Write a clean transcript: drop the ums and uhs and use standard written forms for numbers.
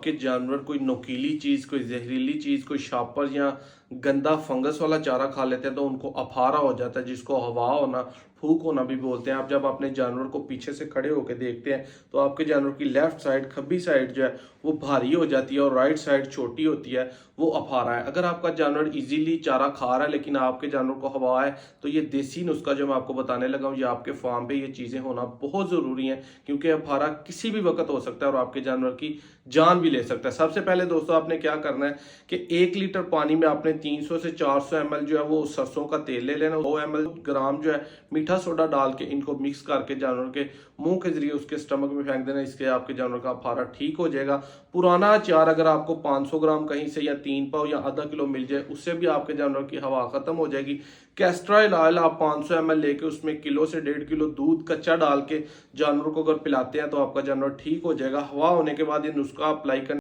कि जानवर कोई नुकीली चीज़, कोई जहरीली चीज़, कोई शापर या गंदा फंगस वाला चारा खा लेते हैं तो उनको अफारा हो जाता है, जिसको हवा होना, फूक होना भी बोलते हैं। आप जब अपने जानवर को पीछे से खड़े होकर देखते हैं तो आपके जानवर की लेफ्ट साइड, खब्बी साइड जो है वो भारी हो जाती है और राइट साइड छोटी होती है, वो अफारा है। अगर आपका जानवर इजीली चारा खा रहा है लेकिन आपके जानवर को हवा है, तो ये देसी नुस्खा जो मैं आपको बताने लगा हूँ, ये आपके फार्म पे ये चीज़ें होना बहुत ज़रूरी है, क्योंकि अफारा किसी भी वक्त हो सकता है और आपके जानवर की जान भी ले सकता है। सबसे पहले दोस्तों आपने क्या करना है कि 1 लीटर पानी में आपने 300 से 400 ml जो है वो सरसों का तेल ले लेना, 2 ml ग्राम जो है मीठा सोडा डाल के इनको मिक्स करके जानवर के मुंह के जरिए उसके स्टमक में फेंक देना। इसके आपके जानवर का अफारा ठीक हो जाएगा। पुराना अचार अगर आपको 500 ग्राम कहीं से या 3 पाव या आधा किलो मिल जाए, उससे भी आपके जानवर की हवा खत्म हो जाएगी। कैस्ट्रॉयल ऑयल आप 500 ml लेके उसमें किलो से 1.5 किलो दूध कच्चा डाल के जानवर को अगर पिलाते हैं तो आपका जानवर ठीक हो जाएगा। हवा होने के बाद ये नुस्खा अप्लाई करने